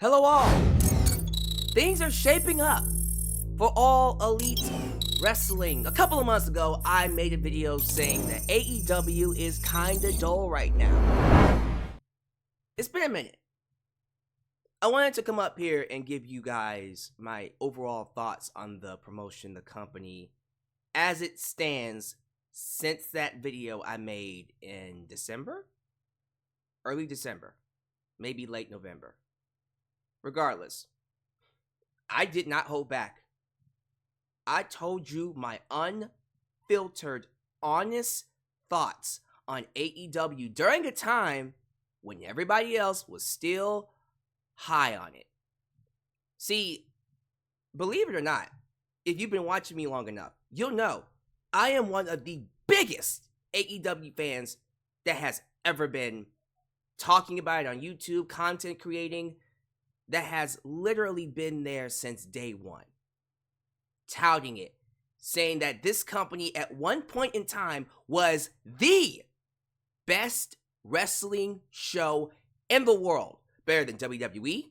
Hello all! Things are shaping up for All Elite Wrestling. A couple of months ago, I made a video saying that AEW is kinda dull right now. It's been a minute. I wanted to come up here and give you guys my overall thoughts on the promotion, the company, as it stands since that video I made in December? Early December. Maybe late November. Regardless, I did not hold back. I told you my unfiltered, honest thoughts on AEW during a time when everybody else was still high on it. See, believe it or not, if you've been watching me long enough, you'll know I am one of the biggest AEW fans that has ever been. Talking about it on YouTube, content creating, that has literally been there since day one. Touting it, saying that this company at one point in time was the best wrestling show in the world. Better than WWE,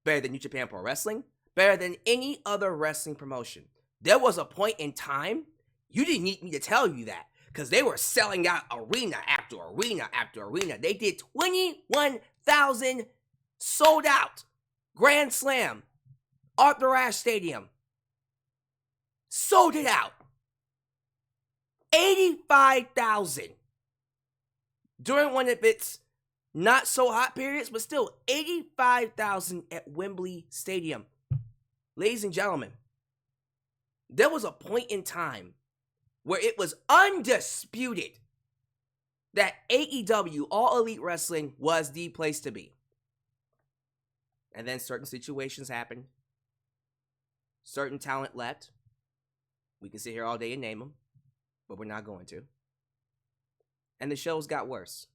better than New Japan Pro Wrestling, better than any other wrestling promotion. There was a point in time, you didn't need me to tell you that, because they were selling out arena after arena after arena. They did 21,000 sold out. Grand Slam, Arthur Ashe Stadium, sold it out. 85,000 during one of its not so hot periods, but still 85,000 at Wembley Stadium. Ladies and gentlemen, there was a point in time where it was undisputed that AEW, All Elite Wrestling, was the place to be. And then certain situations happened. Certain talent left. We can sit here all day and name them, but we're not going to. And the shows got worse.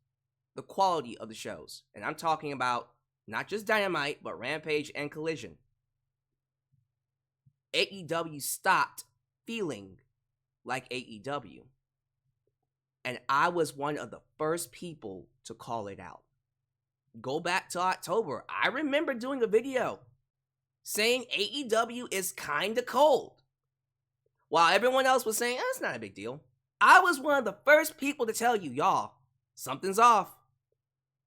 The quality of the shows. And I'm talking about not just Dynamite, but Rampage and Collision. AEW stopped feeling like AEW. And I was one of the first people to call it out. Go back to October. I remember doing a video saying AEW is kinda cold. While everyone else was saying, it's not a big deal. I was one of the first people to tell you, y'all, something's off.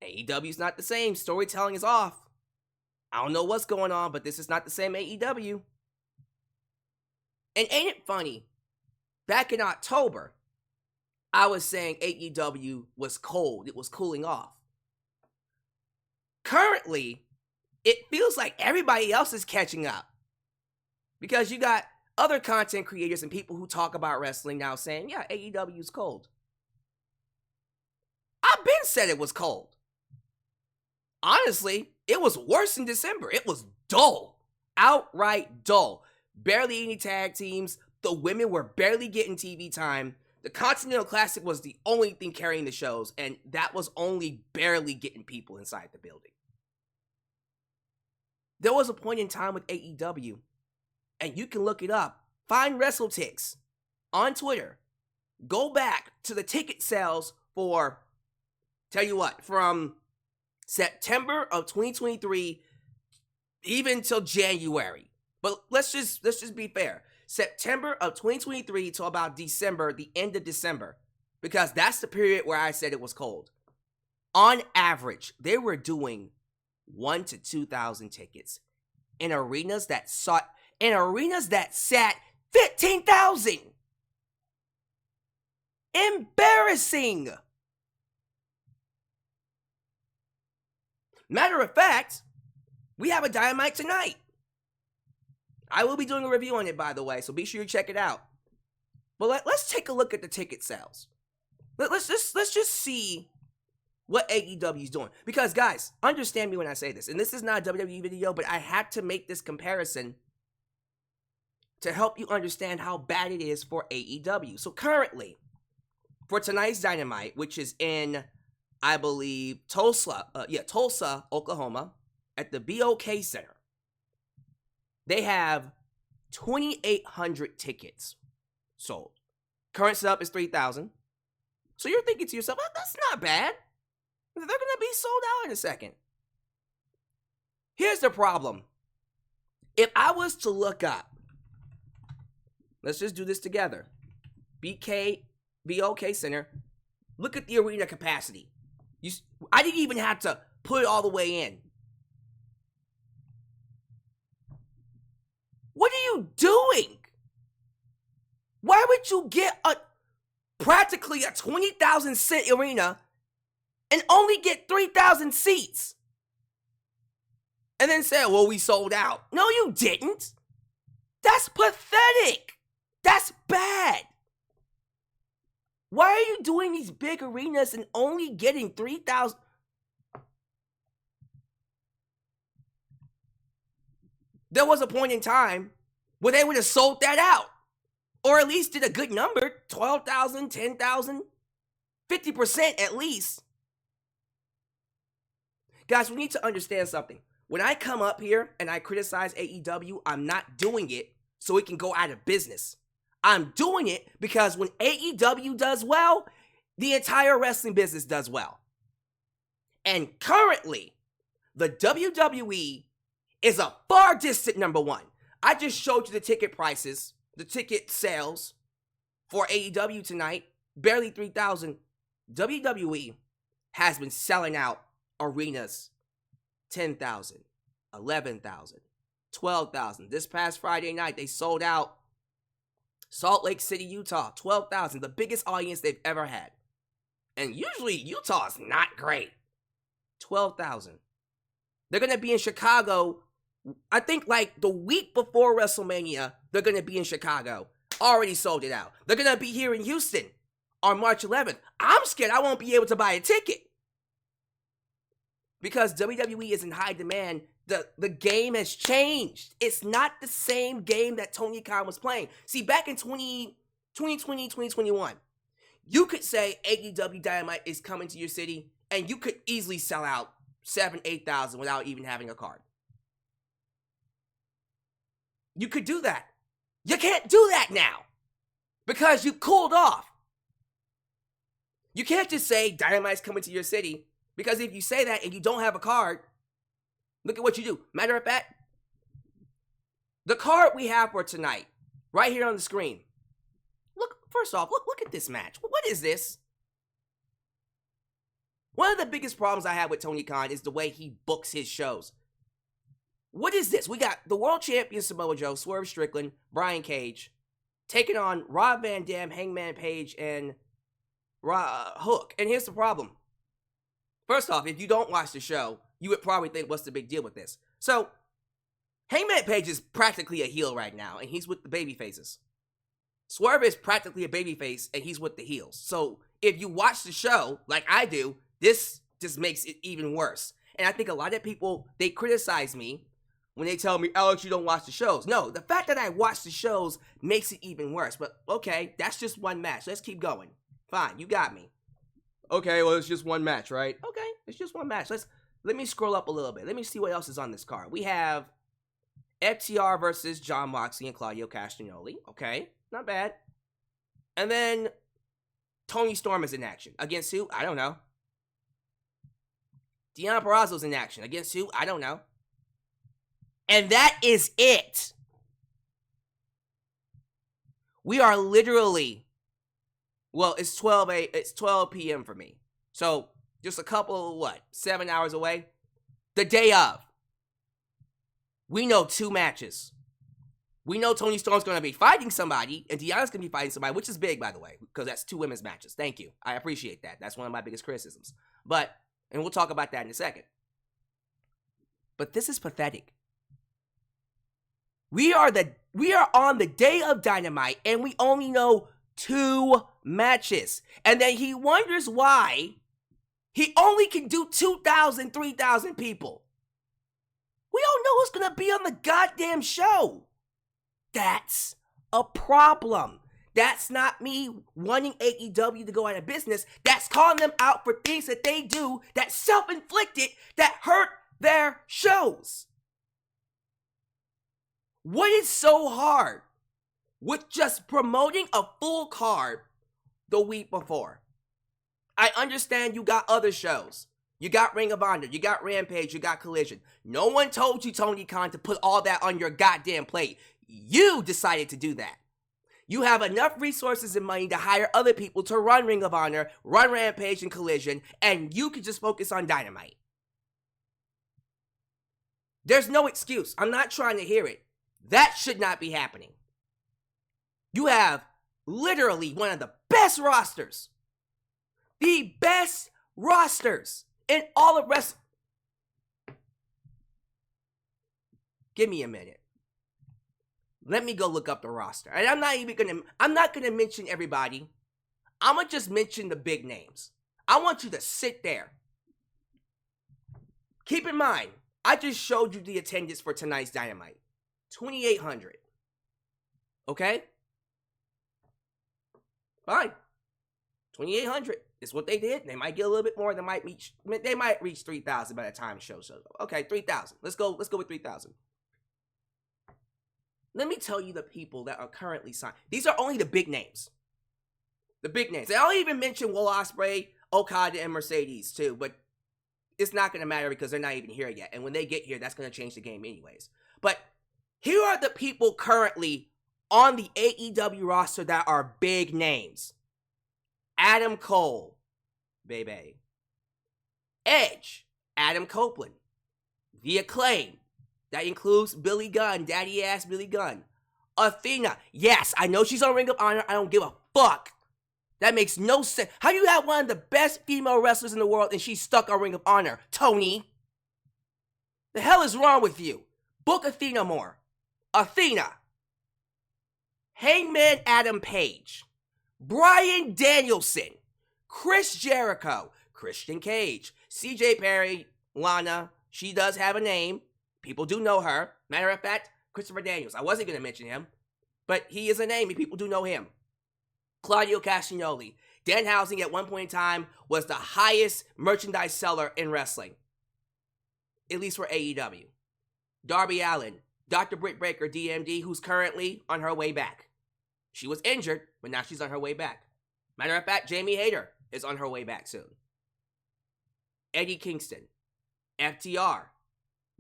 AEW's not the same. Storytelling is off. I don't know what's going on, but this is not the same AEW. And ain't it funny? Back in October, I was saying AEW was cold. It was cooling off. Currently, it feels like everybody else is catching up. Because you got other content creators and people who talk about wrestling now saying, yeah, AEW is cold. I've been said it was cold. Honestly, it was worse in December. It was dull. Outright dull. Barely any tag teams. The women were barely getting TV time. The Continental Classic was the only thing carrying the shows, and that was only barely getting people inside the building. There was a point in time with AEW, and you can look it up. Find WrestleTix on Twitter. Go back to the ticket sales for, tell you what, from September of 2023 even till January. But let's just be fair. September of 2023 till about December, the end of December, because that's the period where I said it was cold. On average, they were doing 1,000 to 2,000 tickets in arenas that sat 15,000. Embarrassing. Matter of fact, we have a Dynamite tonight. I will be doing a review on it, by the way, so be sure you check it out. But let's take a look at the ticket sales. Let's just see what AEW is doing. Because, guys, understand me when I say this. And this is not a WWE video, but I had to make this comparison to help you understand how bad it is for AEW. So, currently, for tonight's Dynamite, which is in, I believe, Tulsa, Oklahoma, at the BOK Center, they have 2,800 tickets sold. Current setup is 3,000. So you're thinking to yourself, that's not bad. They're going to be sold out in a second. Here's the problem. If I was to look up, let's just do this together. BOK Center. Look at the arena capacity. I didn't even have to put it all the way in. What are you doing? Why would you get practically a 20,000 seat arena and only get 3,000 seats? And then say, well, we sold out. No, you didn't. That's pathetic. That's bad. Why are you doing these big arenas and only getting 3,000? There was a point in time where they would have sold that out. Or at least did a good number. 12,000, 10,000, 50% at least. Guys, we need to understand something. When I come up here and I criticize AEW, I'm not doing it so it can go out of business. I'm doing it because when AEW does well, the entire wrestling business does well. And currently, the WWE is a far distant number one. I just showed you the ticket prices, the ticket sales for AEW tonight, barely 3,000. WWE has been selling out arenas 10,000, 11,000, 12,000. This past Friday night, they sold out Salt Lake City, Utah, 12,000, the biggest audience they've ever had. And usually Utah's not great. 12,000. They're going to be in Chicago, I think like the week before WrestleMania, they're going to be in Chicago. Already sold it out. They're going to be here in Houston on March 11th. I'm scared I won't be able to buy a ticket. Because WWE is in high demand. The game has changed. It's not the same game that Tony Khan was playing. See, back in 2020, 2021, you could say AEW Dynamite is coming to your city, and you could easily sell out 7,000, 8,000 without even having a card. You could do that. You can't do that now because you cooled off. You can't just say Dynamite's coming to your city, because if you say that and you don't have a card, look at what you do. Matter of fact, the card we have for tonight, right here on the screen. Look, first off, look at this match. What is this? One of the biggest problems I have with Tony Khan is the way he books his shows. What is this? We got the world champion Samoa Joe, Swerve Strickland, Brian Cage, taking on Rob Van Dam, Hangman Page, and Hook. And here's the problem. First off, if you don't watch the show, you would probably think, what's the big deal with this? So, Hangman Page is practically a heel right now, and he's with the baby faces. Swerve is practically a babyface, and he's with the heels. So, if you watch the show, like I do, this just makes it even worse. And I think a lot of people, they criticize me when they tell me, Alyx, you don't watch the shows. No, the fact that I watch the shows makes it even worse. But, okay, that's just one match. Let's keep going. Fine, you got me. Okay, well, it's just one match, right? Okay, it's just one match. Let me scroll up a little bit. Let me see what else is on this card. We have FTR versus Jon Moxley and Claudio Castagnoli. Okay, not bad. And then Tony Storm is in action. Against who? I don't know. Deonna Purrazzo's in action. Against who? I don't know. And that is it. We are literally... Well, it's 12 p.m. for me. So, just a couple, 7 hours away? The day of. We know 2 matches. We know Tony Storm's going to be fighting somebody, and Deonna's going to be fighting somebody, which is big, by the way, because that's 2 women's matches. Thank you. I appreciate that. That's one of my biggest criticisms. But, and we'll talk about that in a second. But this is pathetic. We are on the day of Dynamite, and we only know 2 matches. And then he wonders why he only can do 2,000, 3,000 people. We don't know who's going to be on the goddamn show. That's a problem. That's not me wanting AEW to go out of business. That's calling them out for things that they do that's self-inflicted, that hurt their shows. What is so hard with just promoting a full card the week before? I understand you got other shows. You got Ring of Honor, you got Rampage, you got Collision. No one told you, Tony Khan, to put all that on your goddamn plate. You decided to do that. You have enough resources and money to hire other people to run Ring of Honor, run Rampage and Collision, and you can just focus on Dynamite. There's no excuse. I'm not trying to hear it. That should not be happening. You have literally one of the best rosters. The best rosters in all of wrestling. Give me a minute. Let me go look up the roster. And I'm not gonna mention everybody. I'm gonna just mention the big names. I want you to sit there. Keep in mind, I just showed you the attendance for tonight's Dynamite. 2,800. Okay? Fine. 2,800 is what they did. They might get a little bit more. They might reach 3,000 by the time the show shows up. Okay, 3,000. Let's go with 3,000. Let me tell you the people that are currently signed. These are only the big names. The big names. I'll even mention Will Ospreay, Okada, and Mercedes too, but it's not going to matter because they're not even here yet. And when they get here, that's going to change the game anyways. But here are the people currently on the AEW roster that are big names. Adam Cole, baby. Edge, Adam Copeland. The Acclaim, that includes Billy Gunn, daddy ass Billy Gunn. Athena, yes, I know she's on Ring of Honor. I don't give a fuck. That makes no sense. How do you have one of the best female wrestlers in the world and she's stuck on Ring of Honor, Tony? The hell is wrong with you? Book Athena more. Athena. Hangman Adam Page. Bryan Danielson. Chris Jericho. Christian Cage. CJ Perry. Lana. She does have a name. People do know her. Matter of fact, Christopher Daniels. I wasn't going to mention him, but he is a name and people do know him. Claudio Castagnoli. Danhausen at one point in time was the highest merchandise seller in wrestling. At least for AEW. Darby Allin. Dr. Britt Baker, DMD, who's currently on her way back. She was injured, but now she's on her way back. Matter of fact, Jamie Hayter is on her way back soon. Eddie Kingston. FTR.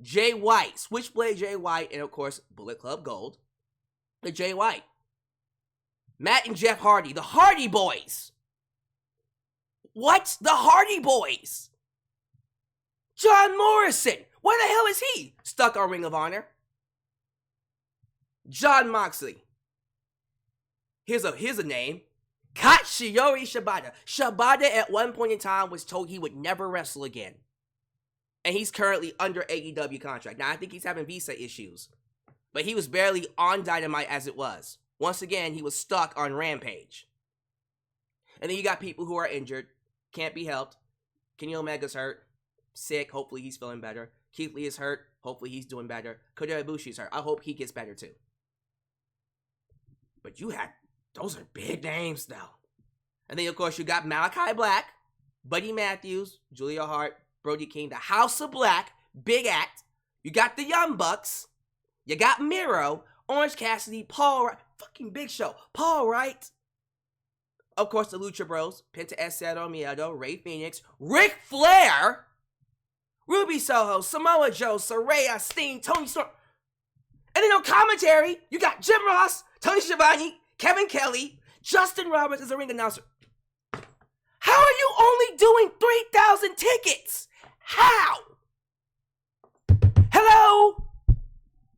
Jay White. Switchblade Jay White, and of course, Bullet Club Gold. The Jay White. Matt and Jeff Hardy. The Hardy Boys. What? The Hardy Boys. John Morrison. Where the hell is he? Stuck on Ring of Honor. John Moxley. Here's a name. Katsuyori Shibata. Shibata at one point in time was told he would never wrestle again. And he's currently under AEW contract. Now, I think he's having visa issues. But he was barely on Dynamite as it was. Once again, he was stuck on Rampage. And then you got people who are injured. Can't be helped. Kenny Omega's hurt. Sick. Hopefully he's feeling better. Keith Lee is hurt. Hopefully he's doing better. Kota Ibushi's hurt. I hope he gets better too. But those are big names though. And then of course you got Malachi Black, Buddy Matthews, Julia Hart, Brody King, the House of Black, Big Act. You got the Young Bucks. You got Miro, Orange Cassidy, Paul Wright, fucking Big Show, Paul Wright. Of course the Lucha Bros, Penta Cero Miedo, Rey Fenix, Ric Flair, Ruby Soho, Samoa Joe, Saraya, Sting, Tony Storm. And then on commentary, you got Jim Ross, Tony Schiavone, Kevin Kelly, Justin Roberts as a ring announcer. How are you only doing 3,000 tickets? How? Hello?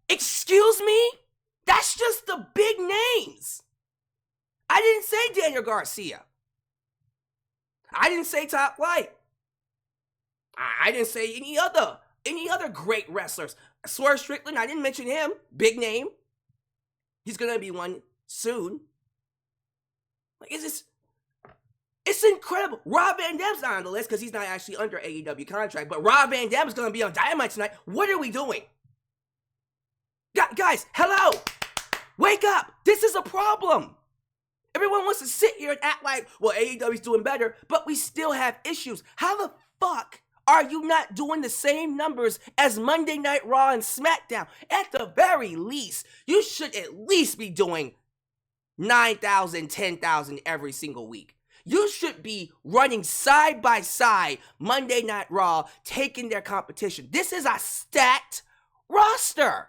Excuse me? That's just the big names. I didn't say Daniel Garcia. I didn't say Top Flight. I didn't say any other great wrestlers. Swerve Strickland, I didn't mention him. Big name. He's gonna be one soon. Like, it's incredible. Rob Van Dam's not on the list because he's not actually under AEW contract, but Rob Van Dam is gonna be on Dynamite tonight. What are we doing? Guys, hello! Wake up! This is a problem! Everyone wants to sit here and act like, well, AEW's doing better, but we still have issues. How the fuck are you not doing the same numbers as Monday Night Raw and SmackDown? At the very least, you should at least be doing 9,000, 10,000 every single week. You should be running side by side Monday Night Raw, taking their competition. This is a stacked roster.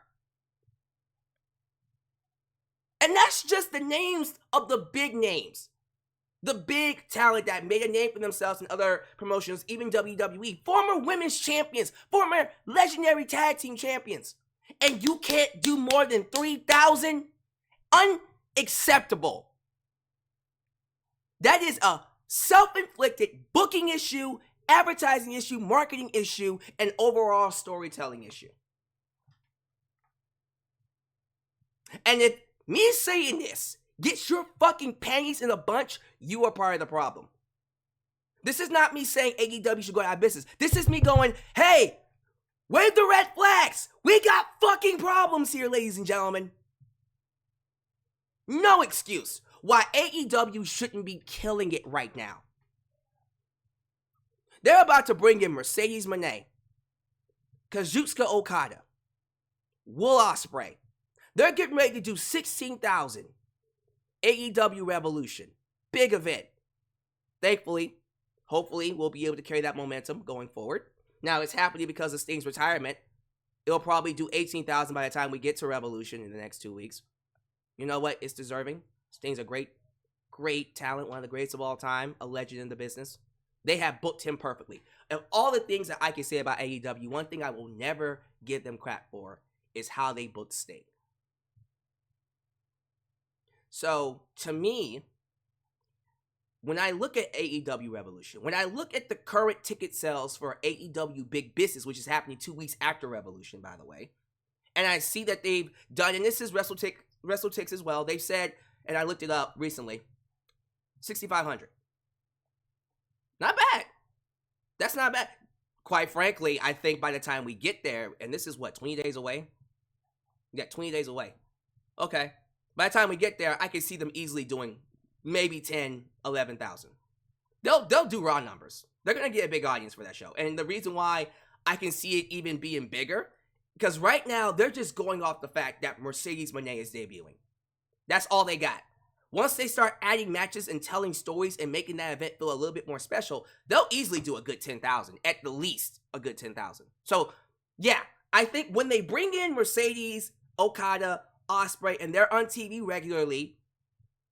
And that's just the names of the big names. The big talent that made a name for themselves in other promotions, even WWE. Former women's champions, former legendary tag team champions. And you can't do more than 3,000? Unacceptable. That is a self-inflicted booking issue, advertising issue, marketing issue, and overall storytelling issue. And if me saying this gets your fucking panties in a bunch, you are part of the problem. This is not me saying AEW should go out of business. This is me going, hey, wave the red flags. We got fucking problems here, ladies and gentlemen. No excuse why AEW shouldn't be killing it right now. They're about to bring in Mercedes Moné, Kazuchika Okada, Will Ospreay. They're getting ready to do 16,000 AEW Revolution. Big event. Thankfully, hopefully, we'll be able to carry that momentum going forward. Now, it's happening because of Sting's retirement. It'll probably do 18,000 by the time we get to Revolution in the next 2 weeks. You know what? It's deserving. Sting's a great talent, one of the greatest of all time, a legend in the business. They have booked him perfectly. Of all the things that I can say about AEW, one thing I will never give them crap for is how they booked Sting. So, to me, when I look at AEW Revolution, when I look at the current ticket sales for AEW Big Business, which is happening 2 weeks after Revolution, by the way, and I see that they've done, and this is WrestleTix as well, they've said, and I looked it up recently, 6,500. Not bad. That's not bad. Quite frankly, I think by the time we get there, and this is what, 20 days away? Yeah, 20 days away. Okay. By the time we get there, I can see them easily doing maybe 10, 11,000. They'll do raw numbers. They're going to get a big audience for that show. And the reason why I can see it even being bigger, because right now, they're just going off the fact that Mercedes Moné is debuting. That's all they got. Once they start adding matches and telling stories and making that event feel a little bit more special, they'll easily do a good 10,000. At the least, a good 10,000. So, yeah, I think when they bring in Mercedes, Okada, Ospreay, and they're on TV regularly,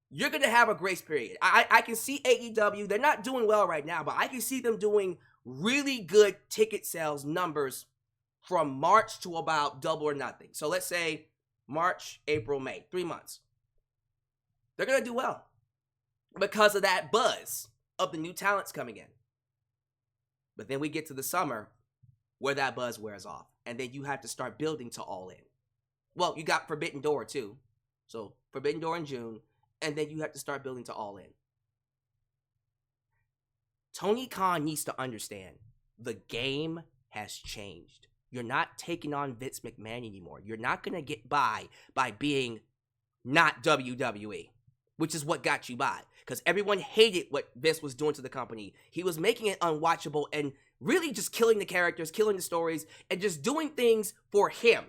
you're going to have a grace period. I can see AEW, they're not doing well right now, but I can see them doing really good ticket sales numbers from March to about double or nothing. So let's say March, April, May, 3 months. They're going to do well because of that buzz of the new talents coming in. But then we get to the summer where that buzz wears off. And then you have to start building to All In. Well, you got Forbidden Door too. So Forbidden Door in June. And then you have to start building to All In. Tony Khan needs to understand the game has changed. You're not taking on Vince McMahon anymore. You're not going to get by being not WWE, which is what got you by. Because everyone hated what Vince was doing to the company. He was making it unwatchable and really just killing the characters, killing the stories, and just doing things for him.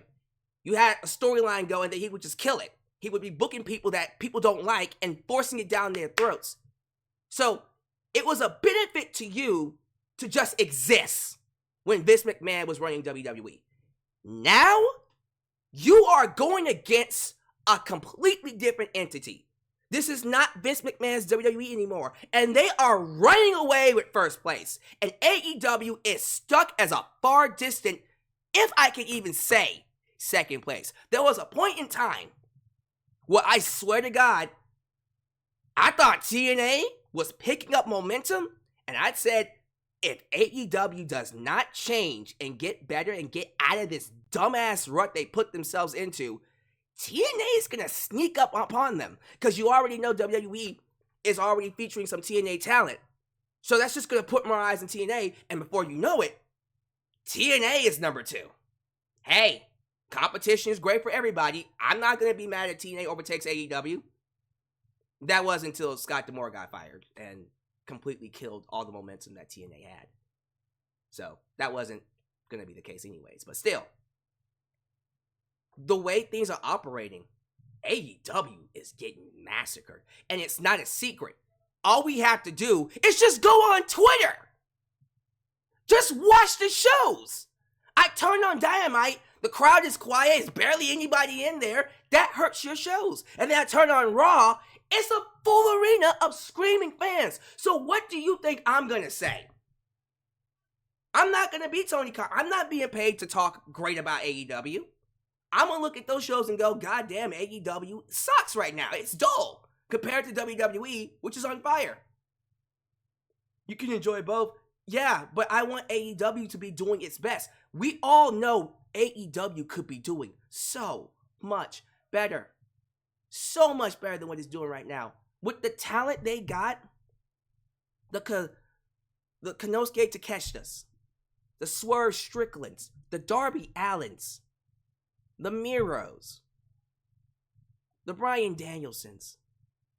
You had a storyline going that he would just kill it. He would be booking people that people don't like and forcing it down their throats. So it was a benefit to you to just exist when Vince McMahon was running WWE. Now, you are going against a completely different entity. This is not Vince McMahon's WWE anymore. And they are running away with first place. And AEW is stuck as a far distant, if I can even say, second place. There was a point in time where I swear to God, I thought TNA was picking up momentum. And I said, if AEW does not change and get better and get out of this dumbass rut they put themselves into, TNA is going to sneak up upon them. Because you already know WWE is already featuring some TNA talent. So that's just going to put more eyes on TNA. And before you know it, TNA is number 2. Hey, competition is great for everybody. I'm not going to be mad at TNA overtakes AEW. That was until Scott D'Amore got fired and completely killed all the momentum that TNA had. So that wasn't going to be the case anyways. But still, the way things are operating, AEW is getting massacred. And it's not a secret. all we have to do is just go on Twitter. Just watch the shows. I turn on Dynamite, the crowd is quiet, there's barely anybody in there. That hurts your shows. And then I turn on Raw, it's a full arena of screaming fans. So what do you think I'm gonna say? I'm not gonna be Tony Khan. I'm not being paid to talk great about AEW. I'm gonna look at those shows and go, God damn, AEW sucks right now. It's dull compared to WWE, which is on fire. You can enjoy both. Yeah, but I want AEW to be doing its best. We all know AEW could be doing so much better. So much better than what it's doing right now. With the talent they got, the Konosuke Takeshita's, the Swerve Stricklands, the Darby Allins, the Miros, the Bryan Danielsons.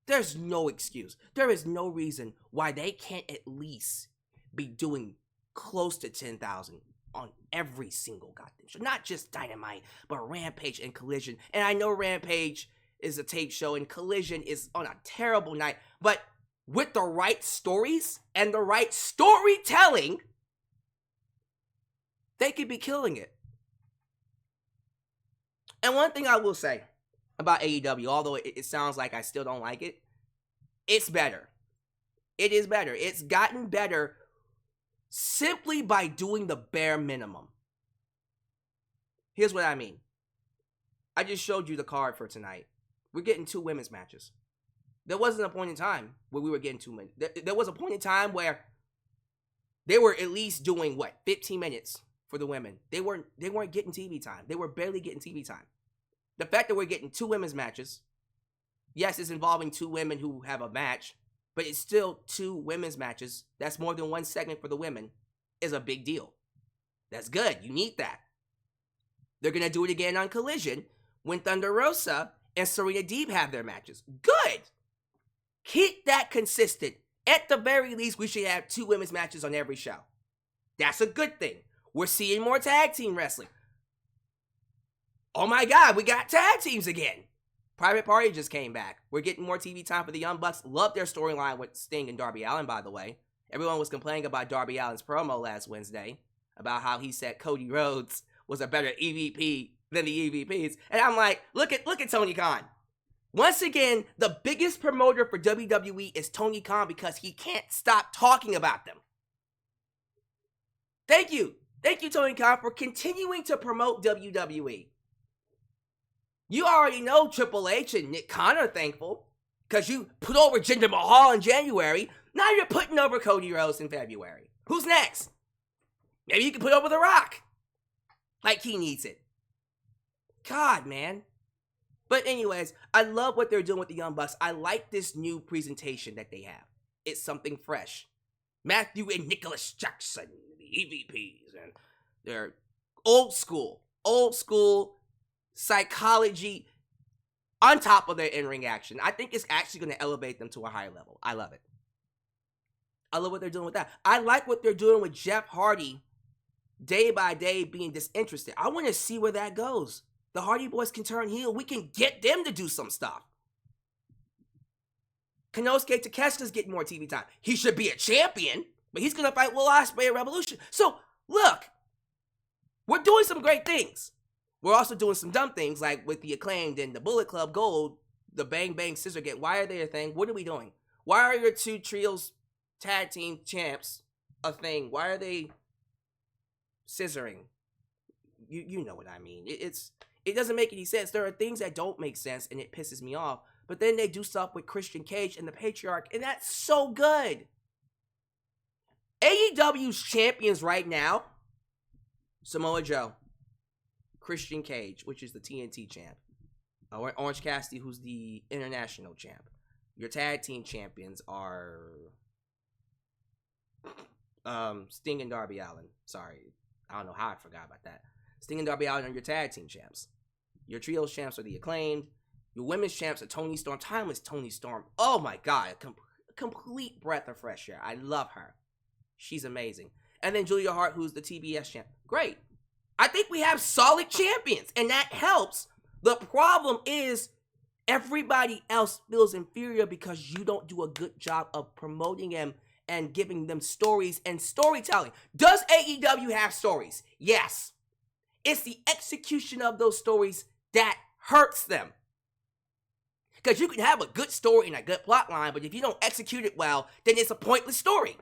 There's no excuse. There is no reason why they can't at least be doing close to 10,000 on every single goddamn show. Not just Dynamite, but Rampage and Collision. And I know Rampage is a tape show and Collision is on a terrible night. But with the right stories and the right storytelling, they could be killing it. And one thing I will say about AEW, although it sounds like I still don't like it, it's better. It is better. It's gotten better simply by doing the bare minimum. Here's what I mean. I just showed you the card for tonight. We're getting 2 women's matches. There wasn't a point in time where we were getting 2 minutes. There was a point in time where they were at least doing, 15 minutes for the women. They weren't getting TV time. They were barely getting TV time. The fact that we're getting 2 women's matches, yes, it's involving 2 women who have a match, but it's still 2 women's matches. That's more than 1 segment for the women, is a big deal. That's good. You need that. They're going to do it again on Collision when Thunder Rosa and Serena Deeb have their matches. Good. Keep that consistent. At the very least, we should have 2 women's matches on every show. That's a good thing. We're seeing more tag team wrestling. Oh my God, we got tag teams again. Private Party just came back. We're getting more TV time for the Young Bucks. Love their storyline with Sting and Darby Allin, by the way. Everyone was complaining about Darby Allin's promo last Wednesday, about how he said Cody Rhodes was a better EVP than the EVPs. And I'm like, look at Tony Khan. Once again, the biggest promoter for WWE is Tony Khan because he can't stop talking about them. Thank you. Thank you, Tony Khan, for continuing to promote WWE. You already know Triple H and Nick Khan are thankful because you put over Jinder Mahal in January. Now you're putting over Cody Rhodes in February. Who's next? Maybe you can put over The Rock. Like he needs it. God, man. But anyways, I love what they're doing with the Young Bucks. I like this new presentation that they have. It's something fresh. Matthew and Nicholas Jackson, the EVPs, and they're old school psychology on top of their in-ring action. I think it's actually going to elevate them to a higher level. I love it. I love what they're doing with that. I like what they're doing with Jeff Hardy day by day being disinterested. I want to see where that goes. The Hardy Boys can turn heel. We can get them to do some stuff. Konosuke Takeshita's getting more TV time. He should be a champion, but he's going to fight Will Ospreay at Revolution. So, look, we're doing some great things. We're also doing some dumb things, like with the Acclaimed and the Bullet Club Gold, the Bang Bang Scissor Get. Why are they a thing? What are we doing? Why are your 2 trios tag team champs a thing? Why are they scissoring? You know what I mean. It doesn't make any sense. There are things that don't make sense, and it pisses me off. But then they do stuff with Christian Cage and the Patriarch, and that's so good. AEW's champions right now, Samoa Joe, Christian Cage, which is the TNT champ, Orange Cassidy, who's the international champ. Your tag team champions are Sting and Darby Allin. Sorry, I don't know how I forgot about that. Sting and Darby Allin are your tag team champs. Your trios champs are the Acclaimed. Your women's champs are Toni Storm. Timeless Toni Storm. Oh my God, a complete breath of fresh air. I love her. She's amazing. And then Julia Hart, who's the TBS champ. Great. I think we have solid champions, and that helps. The problem is Everybody else feels inferior because you don't do a good job of promoting them and giving them stories and storytelling. Does AEW have stories? Yes. It's the execution of those stories that hurts them. Because you can have a good story and a good plot line, but if you don't execute it well, then it's a pointless story.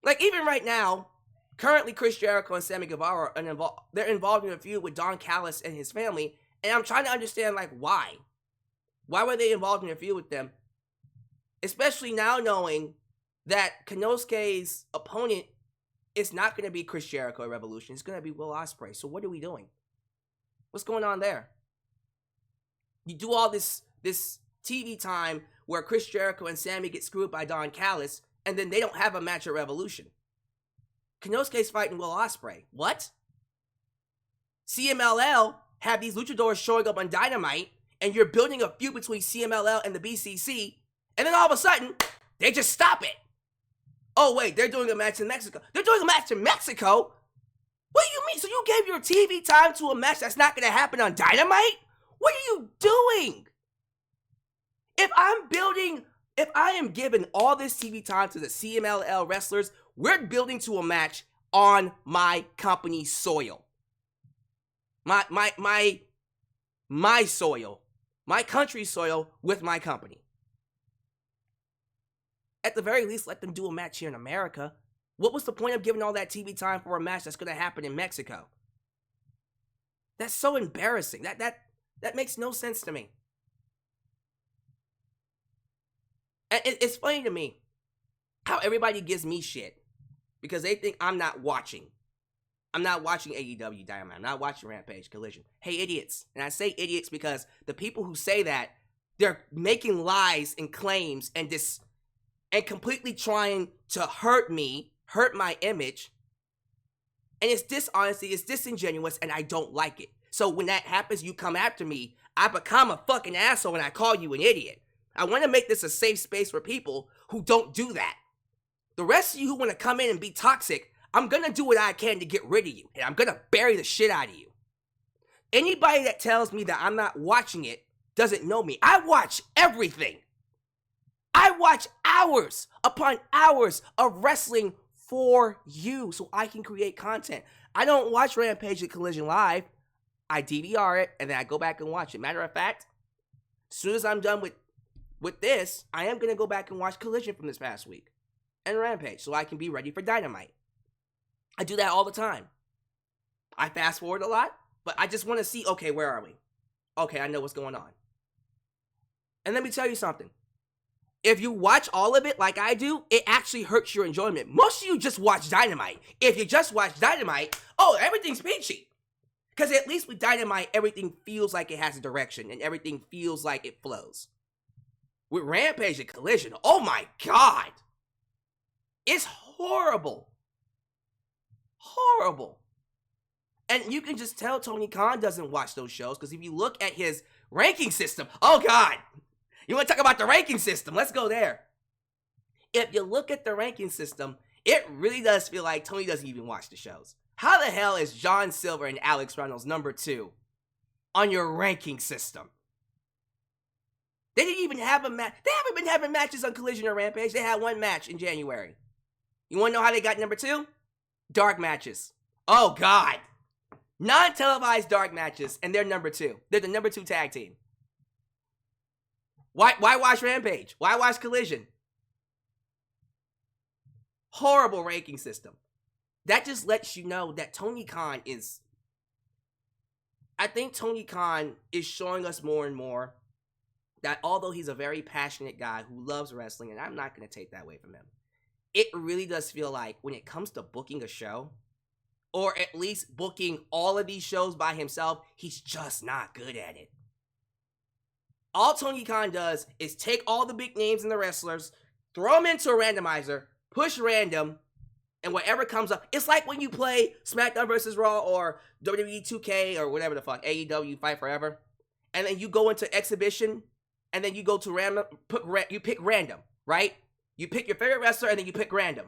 Like, even right now, currently Chris Jericho and Sammy Guevara are they're involved in a feud with Don Callis and his family, and I'm trying to understand, like, why? Why were they involved in a feud with them? Especially now knowing that Konosuke's opponent is not going to be Chris Jericho at Revolution. It's going to be Will Ospreay. So what are we doing? What's going on there? You do all this TV time where Chris Jericho and Sammy get screwed by Don Callis, and then they don't have a match at Revolution. Konosuke's fighting Will Ospreay. What? CMLL have these luchadors showing up on Dynamite, and you're building a feud between CMLL and the BCC, and then all of a sudden, they just stop it. Oh, wait, they're doing a match in Mexico. They're doing a match in Mexico? What do you mean? So you gave your TV time to a match that's not going to happen on Dynamite? What are you doing? If I am giving all this TV time to the CMLL wrestlers, we're building to a match on my company's soil. My soil. My country's soil with my company. At the very least, let them do a match here in America. What was the point of giving all that TV time for a match that's going to happen in Mexico? That's so embarrassing. That makes no sense to me. And it's funny to me how everybody gives me shit because they think I'm not watching. I'm not watching AEW Dynamite. I'm not watching Rampage Collision. Hey, idiots. And I say idiots because the people who say that, they're making lies and claims and completely trying to hurt me, hurt my image. And it's dishonesty, it's disingenuous, and I don't like it. So when that happens, you come after me, I become a fucking asshole and I call you an idiot. I want to make this a safe space for people who don't do that. The rest of you who want to come in and be toxic, I'm going to do what I can to get rid of you. And I'm going to bury the shit out of you. Anybody that tells me that I'm not watching it doesn't know me. I watch everything. I watch hours upon hours of wrestling for you so I can create content. I don't watch Rampage and Collision live. I DVR it and then I go back and watch it. Matter of fact, as soon as I'm done with this, I am going to go back and watch Collision from this past week and Rampage so I can be ready for Dynamite. I do that all the time. I fast forward a lot, but I just want to see, okay, where are we? Okay, I know what's going on. And let me tell you something. If you watch all of it like I do, it actually hurts your enjoyment. Most of you just watch Dynamite. If you just watch Dynamite, oh, everything's peachy. Because at least with Dynamite, everything feels like it has a direction and everything feels like it flows. With Rampage and Collision, oh my God. It's horrible. Horrible. And you can just tell Tony Khan doesn't watch those shows because if you look at his ranking system, oh God. You want to talk about the ranking system? Let's go there. If you look at the ranking system, it really does feel like Tony doesn't even watch the shows. How the hell is John Silver and Alyx Reynolds number 2 on your ranking system? They didn't even have a match. They haven't been having matches on Collision or Rampage. They had one match in January. You want to know how they got number 2? Dark matches. Oh, God. Non-televised dark matches, and they're number 2. They're the number 2 tag team. Why watch Rampage? Why watch Collision? Horrible ranking system. That just lets you know that Tony Khan is... I think Tony Khan is showing us more and more that although he's a very passionate guy who loves wrestling, and I'm not going to take that away from him, it really does feel like when it comes to booking a show, or at least booking all of these shows by himself, he's just not good at it. All Tony Khan does is take all the big names and the wrestlers, throw them into a randomizer, push random, and whatever comes up. It's like when you play SmackDown vs. Raw or WWE 2K or whatever the fuck, AEW Fight Forever, and then you go into exhibition, and then you go to random, you pick random, right? You pick your favorite wrestler, and then you pick random.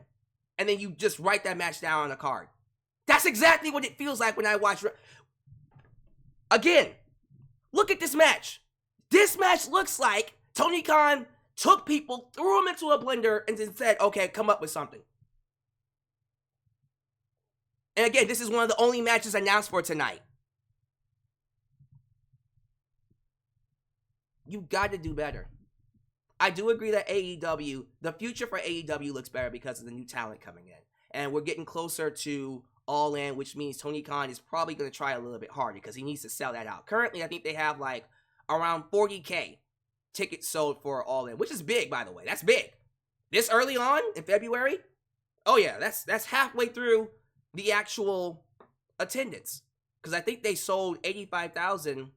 And then you just write that match down on a card. That's exactly what it feels like when I watch... Again, look at this match. This match looks like Tony Khan took people, threw them into a blender, and then said, okay, come up with something. And again, this is one of the only matches announced for tonight. You got to do better. I do agree that AEW, the future for AEW looks better because of the new talent coming in. And we're getting closer to Allin, which means Tony Khan is probably going to try a little bit harder because he needs to sell that out. Currently, I think they have like around 40K tickets sold for Allin, which is big, by the way. That's big. This early on in February? Oh yeah, that's halfway through the actual attendance. Because I think they sold 85,000.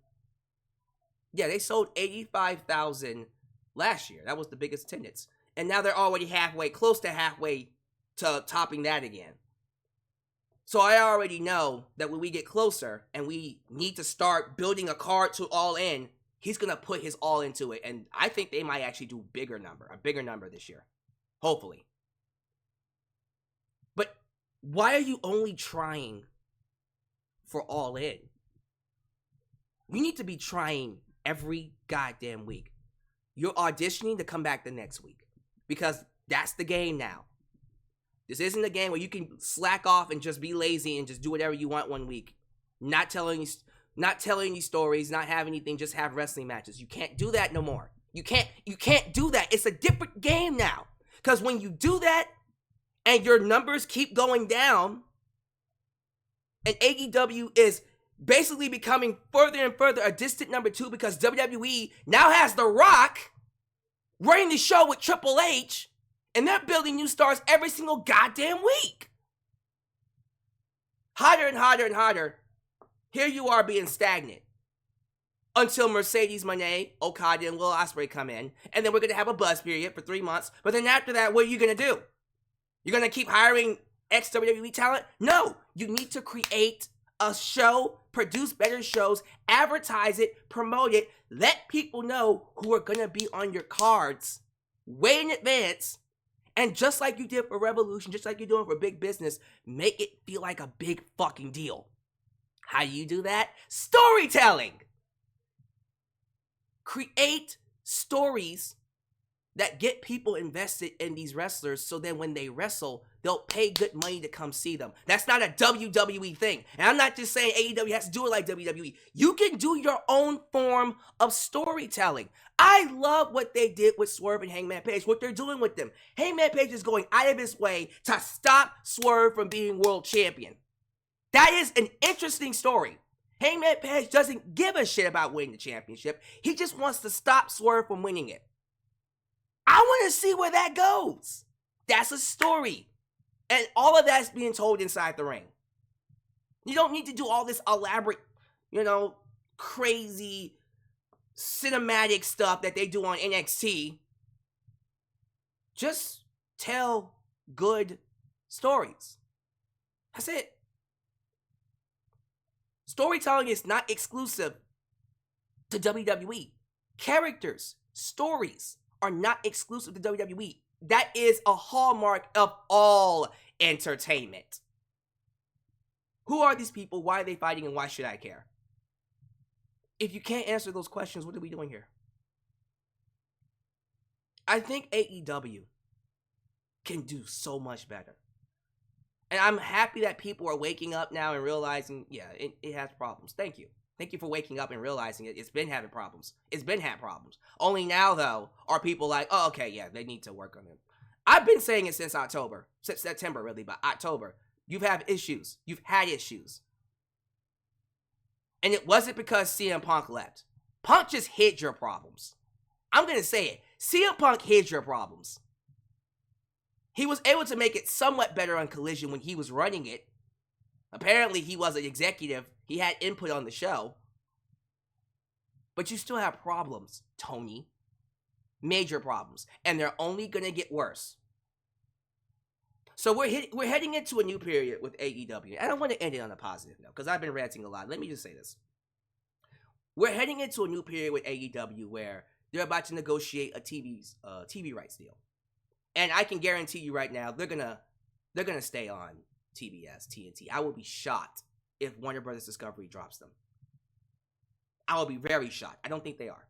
Yeah, they sold 85,000 last year. That was the biggest attendance. And now they're already halfway, close to halfway to topping that again. So I already know that when we get closer and we need to start building a card to Allin, he's going to put his all into it. And I think they might actually do a bigger number this year. Hopefully. But why are you only trying for Allin? We need to be trying every goddamn week. You're auditioning to come back the next week. Because that's the game now. This isn't a game where you can slack off and just be lazy and just do whatever you want one week. Not telling any stories, not have anything, just have wrestling matches. You can't do that no more. You can't do that. It's a different game now. Because when you do that and your numbers keep going down and AEW is basically becoming further and further a distant number 2 because WWE now has The Rock running the show with Triple H. And they're building new stars every single goddamn week. Hotter and hotter and hotter. Here you are being stagnant. Until Mercedes Moné, Okada, and Will Ospreay come in. And then we're going to have a buzz period for 3 months. But then after that, what are you going to do? You're going to keep hiring ex-WWE talent? No. You need to create a show, produce better shows, advertise it, promote it, let people know who are going to be on your cards way in advance. And just like you did for Revolution, just like you're doing for Big Business, make it feel like a big fucking deal. How do you do that? Storytelling! Create stories that get people invested in these wrestlers so then when they wrestle, they'll pay good money to come see them. That's not a WWE thing. And I'm not just saying AEW has to do it like WWE. You can do your own form of storytelling. I love what they did with Swerve and Hangman Page, what they're doing with them. Hangman Page is going out of his way to stop Swerve from being world champion. That is an interesting story. Hangman Page doesn't give a shit about winning the championship. He just wants to stop Swerve from winning it. I want to see where that goes. That's a story. And all of that's being told inside the ring. You don't need to do all this elaborate, crazy cinematic stuff that they do on NXT. Just tell good stories. That's it. Storytelling is not exclusive to WWE. Characters, stories are not exclusive to WWE. That is a hallmark of all entertainment. Who are these people? Why are they fighting? And why should I care? If you can't answer those questions, what are we doing here? I think AEW can do so much better. And I'm happy that people are waking up now and realizing, yeah, it has problems. Thank you. Thank you for waking up and realizing it. It's been having problems. It's been had problems. Only now, though, are people like, oh, okay, yeah, they need to work on it. I've been saying it since October. Since September, really, but October. You've had issues. You've had issues. And it wasn't because CM Punk left. Punk just hid your problems. I'm going to say it. CM Punk hid your problems. He was able to make it somewhat better on Collision when he was running it. Apparently, he was an executive. He had input on the show. But you still have problems, Tony. Major problems. And they're only going to get worse. So we're heading into a new period with AEW. I don't want to end it on a positive note, because I've been ranting a lot. Let me just say this. We're heading into a new period with AEW where they're about to negotiate a TV rights deal. And I can guarantee you right now, they're gonna stay on TBS, TNT. I will be shocked if Warner Brothers Discovery drops them. I will be very shocked. I don't think they are.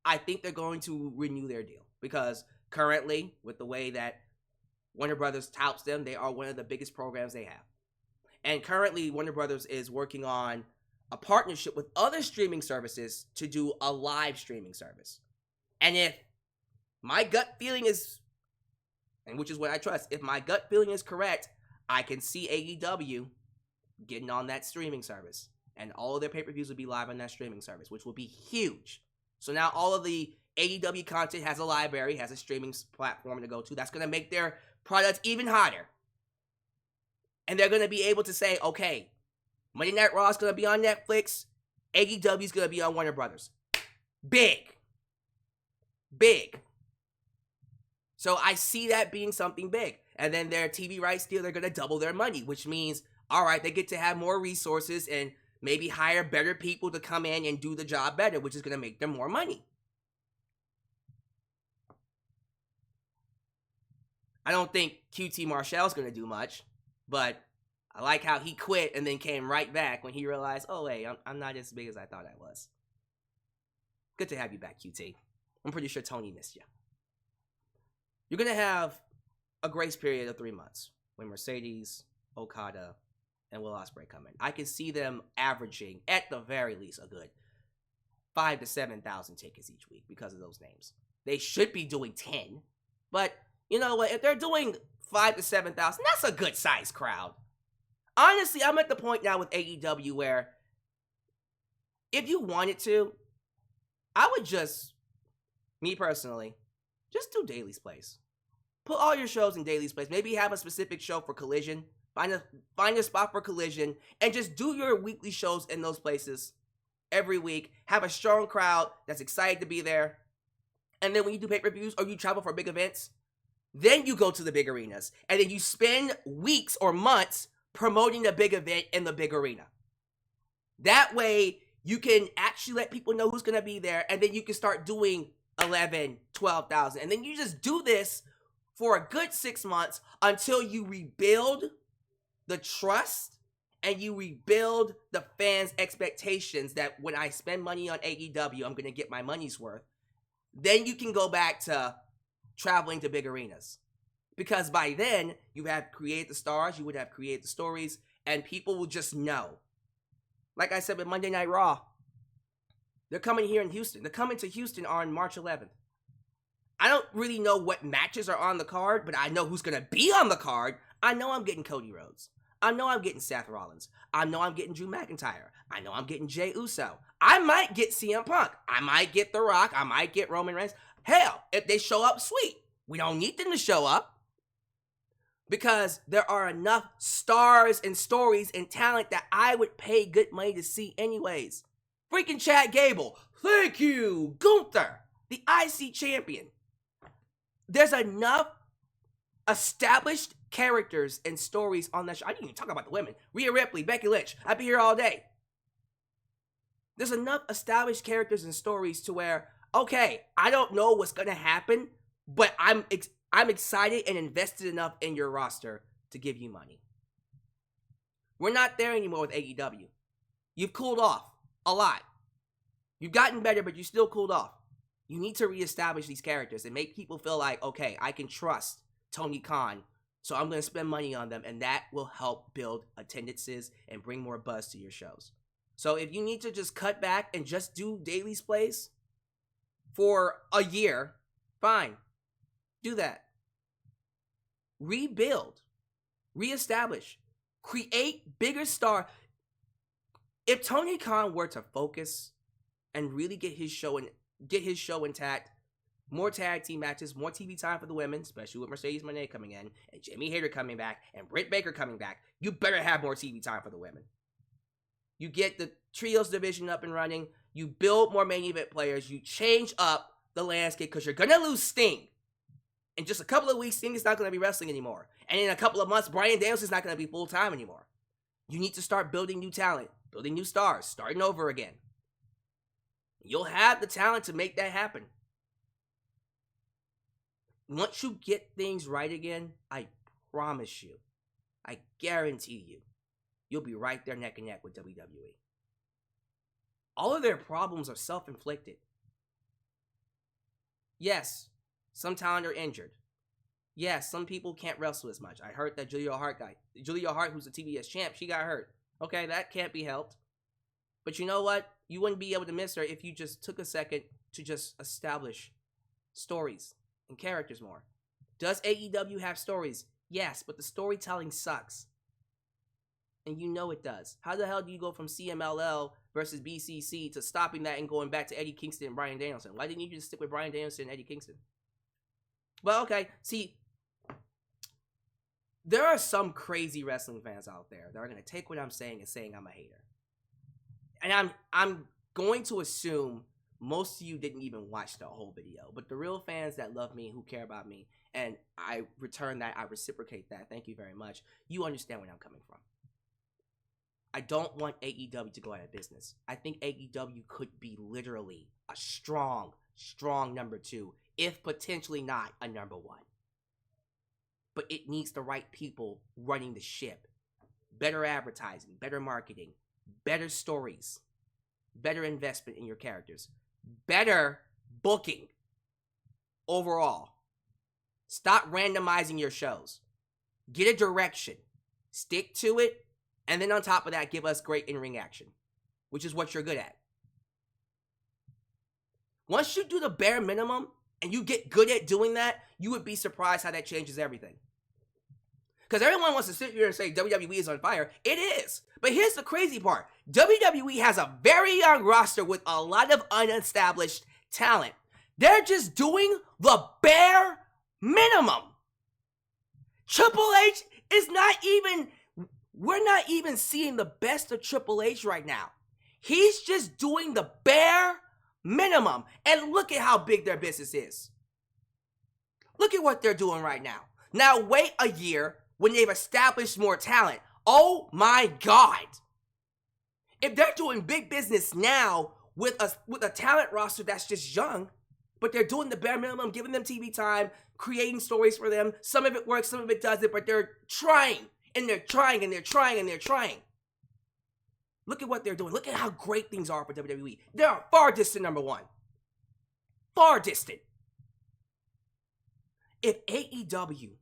I think they're going to renew their deal because currently, with the way that Warner Brothers touts them, they are one of the biggest programs they have. And currently, Warner Brothers is working on a partnership with other streaming services to do a live streaming service. And if my gut feeling is, and which is what I trust, if my gut feeling is correct, I can see AEW getting on that streaming service. And all of their pay-per-views will be live on that streaming service, which will be huge. So now all of the AEW content has a library, has a streaming platform to go to. That's going to make their product even hotter. And they're going to be able to say, okay, Monday Night Raw is going to be on Netflix. AEW is going to be on Warner Brothers. Big. Big. So I see that being something big. And then their TV rights deal, they're going to double their money, which means, all right, they get to have more resources and maybe hire better people to come in and do the job better, which is going to make them more money. I don't think QT Marshall's going to do much, but I like how he quit and then came right back when he realized, oh, hey, I'm not as big as I thought I was. Good to have you back, QT. I'm pretty sure Tony missed you. You're going to have a grace period of 3 months when Mercedes, Okada, and Will Ospreay come in. I can see them averaging, at the very least, a good 5,000 to 7,000 tickets each week because of those names. They should be doing 10, but you know what? If they're doing 5,000 to 7,000, that's a good size crowd. Honestly, I'm at the point now with AEW where if you wanted to, I would just, me personally, just do Daily's Place. Put all your shows in Daily's Place. Maybe have a specific show for Collision. Find a spot for Collision and just do your weekly shows in those places every week. Have a strong crowd that's excited to be there. And then when you do pay-per-views or you travel for big events, then you go to the big arenas. And then you spend weeks or months promoting the big event in the big arena. That way, you can actually let people know who's going to be there. And then you can start doing 11, 12,000. And then you just do this for a good 6 months until you rebuild the trust and you rebuild the fans' expectations that when I spend money on AEW, I'm going to get my money's worth. Then you can go back to traveling to big arenas. Because by then, you have created the stars, you would have created the stories, and people will just know. Like I said with Monday Night Raw, they're coming here in Houston. They're coming to Houston on March 11th. I don't really know what matches are on the card, but I know who's going to be on the card. I know I'm getting Cody Rhodes. I know I'm getting Seth Rollins. I know I'm getting Drew McIntyre. I know I'm getting Jey Uso. I might get CM Punk. I might get The Rock. I might get Roman Reigns. Hell, if they show up, sweet. We don't need them to show up because there are enough stars and stories and talent that I would pay good money to see anyways. Freaking Chad Gable. Thank you. Gunther, the IC champion. There's enough established characters and stories on that show. I didn't even talk about the women. Rhea Ripley, Becky Lynch. I'd be here all day. There's enough established characters and stories to where, okay, I don't know what's going to happen, but I'm excited and invested enough in your roster to give you money. We're not there anymore with AEW. You've cooled off a lot. You've gotten better, but you still cooled off. You need to reestablish these characters and make people feel like, okay, I can trust Tony Khan, so I'm going to spend money on them, and that will help build attendances and bring more buzz to your shows. So if you need to just cut back and just do Daily's Place for a year, fine. Do that. Rebuild. Reestablish. Create bigger star. If Tony Khan were to focus and really get his show intact, more tag team matches, more TV time for the women, especially with Mercedes Moné coming in, and Jamie Hayter coming back, and Britt Baker coming back, you better have more TV time for the women. You get the trios division up and running, you build more main event players, you change up the landscape, because you're going to lose Sting. In just a couple of weeks, Sting is not going to be wrestling anymore. And in a couple of months, Bryan Danielson is not going to be full-time anymore. You need to start building new talent, building new stars, starting over again. You'll have the talent to make that happen. Once you get things right again, I promise you, I guarantee you, you'll be right there neck and neck with WWE. All of their problems are self-inflicted. Yes, some talent are injured. Yes, some people can't wrestle as much. I heard that Julia Hart, who's the TBS champ, she got hurt. Okay, that can't be helped. But you know what? You wouldn't be able to miss her if you just took a second to just establish stories and characters more. Does AEW have stories? Yes, but the storytelling sucks. And you know it does. How the hell do you go from CMLL versus BCC to stopping that and going back to Eddie Kingston and Bryan Danielson? Why didn't you just stick with Bryan Danielson and Eddie Kingston? Well, okay, see, there are some crazy wrestling fans out there that are going to take what I'm saying and saying I'm a hater. And I'm going to assume most of you didn't even watch the whole video. But the real fans that love me, who care about me, and I return that, I reciprocate that, thank you very much, you understand where I'm coming from. I don't want AEW to go out of business. I think AEW could be literally a strong number 2, if potentially not a number 1. But it needs the right people running the ship. Better advertising, better marketing, better stories, better investment in your characters, better booking overall. Stop randomizing your shows. Get a direction. Stick to it. And then on top of that, give us great in-ring action, which is what you're good at. Once you do the bare minimum and you get good at doing that, you would be surprised how that changes everything. Because everyone wants to sit here and say WWE is on fire. It is. But here's the crazy part. WWE has a very young roster with a lot of unestablished talent. They're just doing the bare minimum. Triple H is not even... We're not even seeing the best of Triple H right now. He's just doing the bare minimum. And look at how big their business is. Look at what they're doing right now. Now wait a year when they've established more talent. Oh my God. If they're doing big business now with a talent roster that's just young, but they're doing the bare minimum, giving them TV time, creating stories for them. Some of it works, some of it doesn't, but they're trying. And they're trying, and they're trying, and they're trying. Look at what they're doing. Look at how great things are for WWE. They are far distant number 1. Far distant. If AEW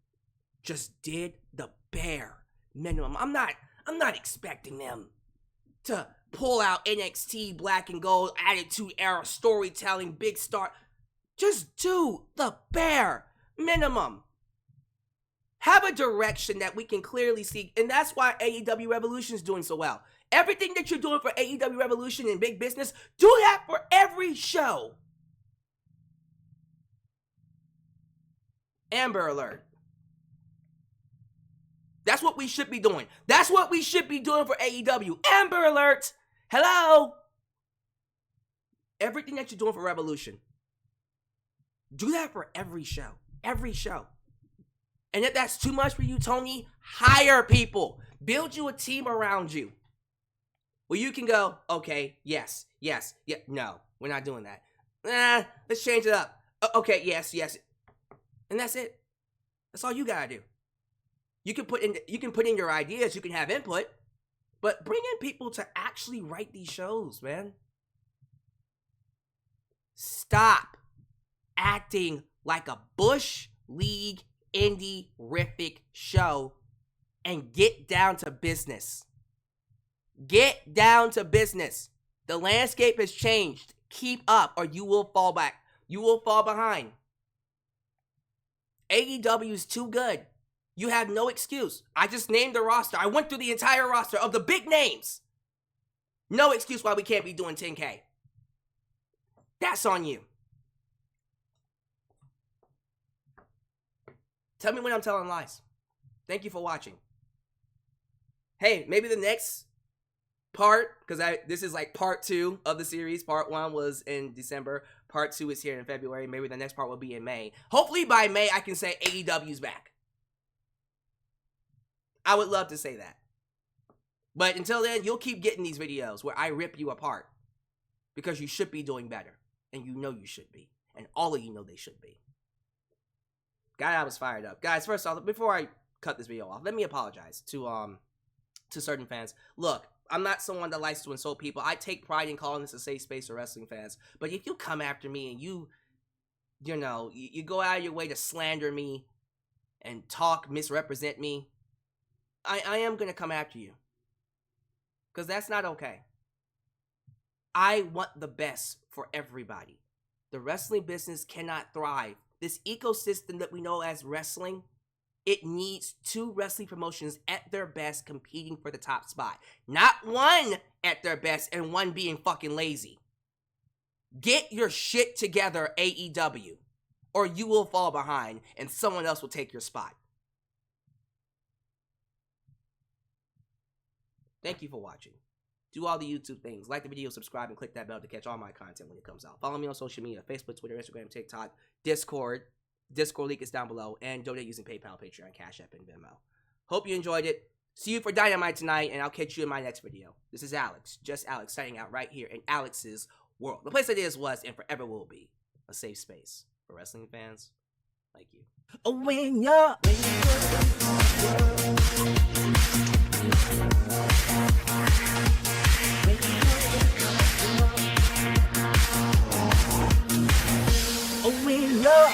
just did the bare minimum, I'm not expecting them to pull out NXT, Black and Gold, Attitude Era, storytelling, big star. Just do the bare minimum. Have a direction that we can clearly see, and that's why AEW Revolution is doing so well. Everything that you're doing for AEW Revolution and big business, do that for every show. Amber Alert. That's what we should be doing. That's what we should be doing for AEW. Amber Alert. Hello. Everything that you're doing for Revolution, do that for every show. Every show. And if that's too much for you, Tony, hire people. Build you a team around you. Well, you can go, okay, yes, yeah, no, we're not doing that. Let's change it up. Okay, yes. And that's it. That's all you gotta do. You can put in your ideas, you can have input, but bring in people to actually write these shows, man. Stop acting like a Bush League indie-rific show and get down to business. Get down to business. The landscape has changed. Keep up or you will fall back. You will fall behind. AEW is too good. You have no excuse. I just named the roster. I went through the entire roster of the big names. No excuse why we can't be doing 10K. That's on you. Tell me when I'm telling lies. Thank you for watching. Hey, maybe the next part, because this is like part 2 of the series. Part 1 was in December. Part 2 is here in February. Maybe the next part will be in May. Hopefully by May I can say AEW's back. I would love to say that. But until then, you'll keep getting these videos where I rip you apart. Because you should be doing better. And you know you should be. And all of you know they should be. God, I was fired up. Guys, first off, before I cut this video off, let me apologize to certain fans. Look, I'm not someone that likes to insult people. I take pride in calling this a safe space for wrestling fans. But if you come after me and you go out of your way to slander me and talk, misrepresent me, I am going to come after you. Because that's not okay. I want the best for everybody. The wrestling business cannot thrive. This ecosystem that we know as wrestling, it needs 2 wrestling promotions at their best competing for the top spot. Not one at their best and one being fucking lazy. Get your shit together, AEW, or you will fall behind and someone else will take your spot. Thank you for watching. Do all the YouTube things. Like the video, subscribe, and click that bell to catch all my content when it comes out. Follow me on social media, Facebook, Twitter, Instagram, TikTok, Discord. Discord link is down below. And donate using PayPal, Patreon, Cashapp, and Venmo. Hope you enjoyed it. See you for Dynamite tonight, and I'll catch you in my next video. This is Alyx, just Alyx, signing out right here in Alyx's world. The place that is, was, and forever will be a safe space for wrestling fans like you. Oh, when you're Oh, when you're